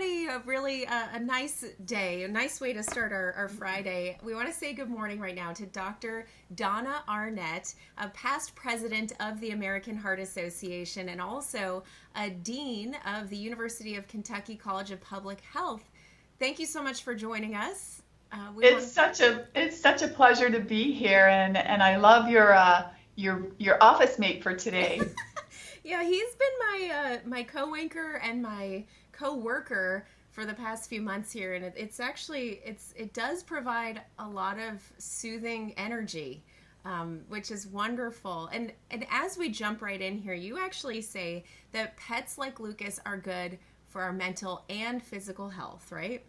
everybody a nice day, a nice way to start our Friday. We want to say good morning right now to Dr. Donna Arnett, a past president of the American Heart Association and also a dean of the University of Kentucky College of Public Health. Thank you so much for joining us. We want It's such a pleasure to be here, and I love your office mate for today. Yeah, he's been my co-anchor and my co-worker for the past few months here, and it's actually it does provide a lot of soothing energy, which is wonderful. And as we jump right in here, you actually say that pets like Lucas are good for our mental and physical health, right?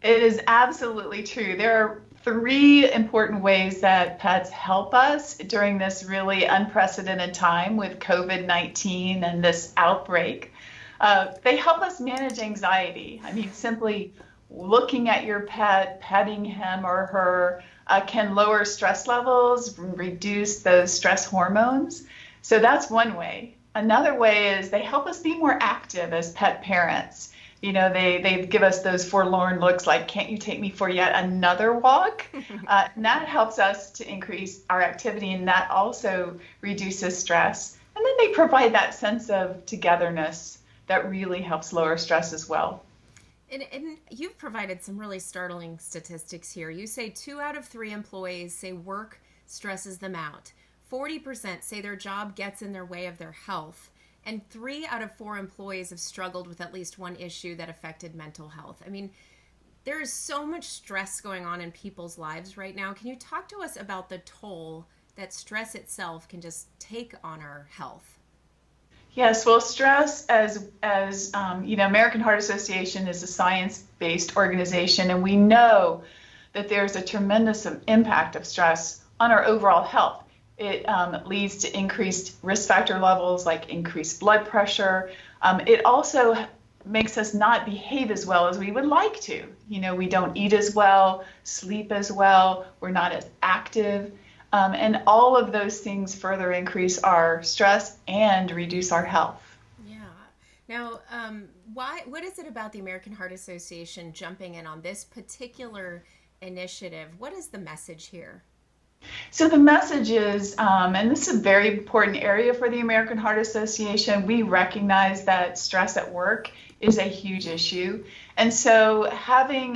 It is absolutely true. There are three important ways that pets help us during this really unprecedented time with COVID-19 and this outbreak. They help us manage anxiety. I mean, simply looking at your pet, petting him or her, can lower stress levels, reduce those stress hormones. So that's one way. Another way is they help us be more active as pet parents. They give us those forlorn looks like, can't you take me for yet another walk? And that helps us to increase our activity, and that also reduces stress. And then they provide that sense of togetherness that really helps lower stress as well. And you've provided some really startling statistics here. You say 2 out of 3 employees say work stresses them out. 40% say their job gets in their way of their health. And 3 out of 4 employees have struggled with at least one issue that affected mental health. I mean, there is so much stress going on in people's lives right now. Can you talk to us about the toll that stress itself can just take on our health? Yes, well, stress, American Heart Association is a science-based organization, and we know that there's a tremendous impact of stress on our overall health. It leads to increased risk factor levels like increased blood pressure. It also makes us not behave as well as we would like to. We don't eat as well, sleep as well, we're not as active. And all of those things further increase our stress and reduce our health. Yeah. Now, what is it about the American Heart Association jumping in on this particular initiative? What is the message here? So the message is, and this is a very important area for the American Heart Association, we recognize that stress at work is a huge issue. And so having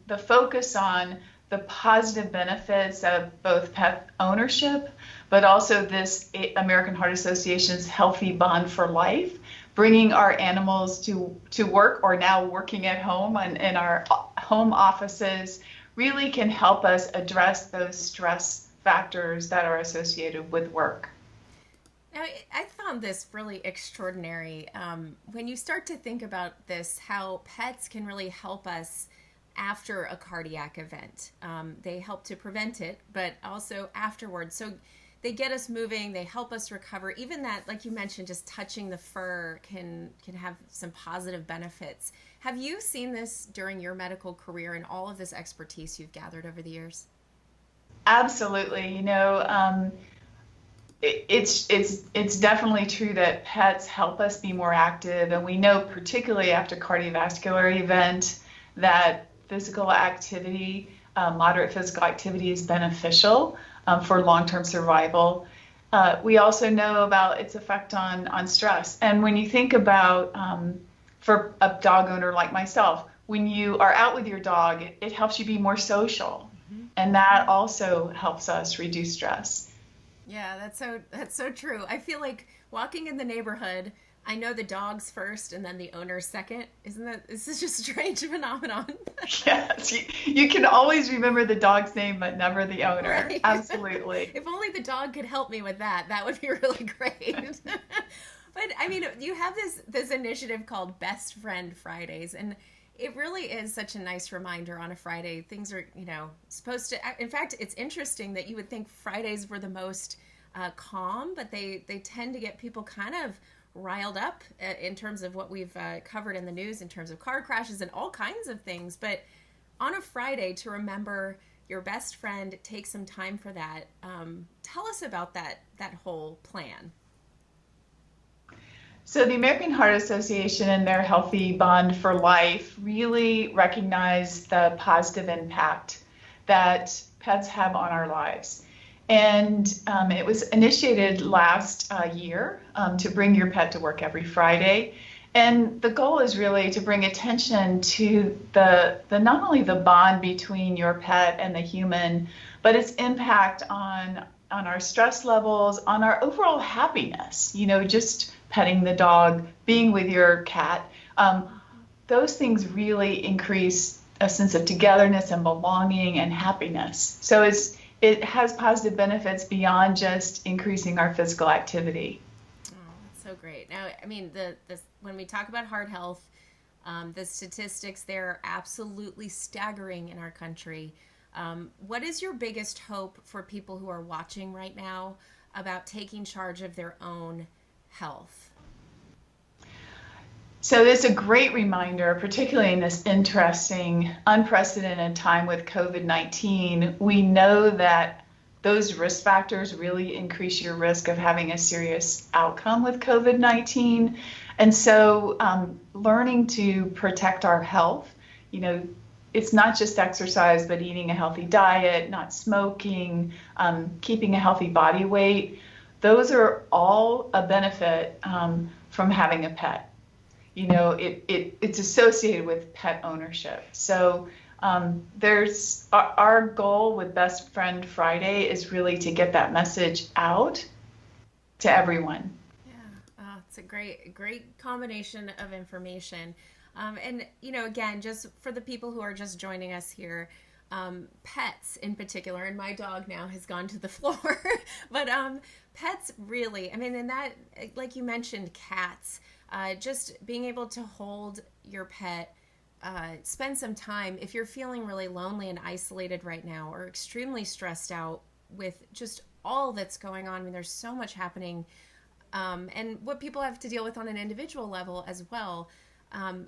the focus on the positive benefits of both pet ownership, but also this American Heart Association's Healthy Bond for Life, bringing our animals to work or now working at home and in our home offices really can help us address those stress factors that are associated with work. Now, I found this really extraordinary when you start to think about this, how pets can really help us after a cardiac event. They help to prevent it, but also afterwards. So they get us moving, they help us recover. Even that, like you mentioned, just touching the fur can have some positive benefits. Have you seen this during your medical career and all of this expertise you've gathered over the years? Absolutely. It's definitely true that pets help us be more active, and we know particularly after cardiovascular event that physical activity, moderate physical activity is beneficial for long-term survival. We also know about its effect on stress. And when you think about, for a dog owner like myself, when you are out with your dog, it helps you be more social. Mhm. And that also helps us reduce stress. Yeah, that's so true. I feel like walking in the neighborhood, I know the dogs first and then the owners second. Isn't that this is just a strange phenomenon? Yes, you can always remember the dog's name, but never the owner. Right. Absolutely. If only the dog could help me with that, that would be really great. But I mean, you have this initiative called Best Friend Fridays, and it really is such a nice reminder on a Friday. Things are, supposed to. In fact, it's interesting that you would think Fridays were the most calm, but they tend to get people kind of riled up in terms of what we've covered in the news in terms of car crashes and all kinds of things. But on a Friday, to remember your best friend, take some time for that. Tell us about that whole plan. So the American Heart Association and their Healthy Bond for Life really recognize the positive impact that pets have on our lives. And it was initiated last year to bring your pet to work every Friday. And the goal is really to bring attention to the not only the bond between your pet and the human, but its impact on our stress levels, on our overall happiness. Just petting the dog, being with your cat. Those things really increase a sense of togetherness and belonging and happiness. So it has positive benefits beyond just increasing our physical activity. Oh, that's so great. Now, I mean, the when we talk about heart health, the statistics there are absolutely staggering in our country. What is your biggest hope for people who are watching right now about taking charge of their own health? So it's a great reminder, particularly in this interesting, unprecedented time with COVID-19. We know that those risk factors really increase your risk of having a serious outcome with COVID-19. And so learning to protect our health, you know, it's not just exercise, but eating a healthy diet, not smoking, keeping a healthy body weight. Those are all a benefit from having a pet. It's associated with pet ownership. So there's our goal with Best Friend Friday is really to get that message out to everyone. Yeah, it's a great combination of information. And again, just for the people who are just joining us here, pets in particular, and my dog now has gone to the floor, but pets really, I mean, and that, like you mentioned, cats, just being able to hold your pet. Spend some time if you're feeling really lonely and isolated right now or extremely stressed out with just all that's going on. I mean, there's so much happening, and what people have to deal with on an individual level as well.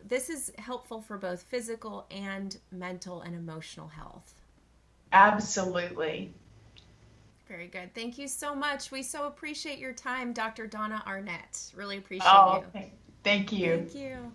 This is helpful for both physical and mental and emotional health. Absolutely. Very good. Thank you so much. We so appreciate your time, Dr. Donna Arnett. Really appreciate you. Oh, thank you. Thank you.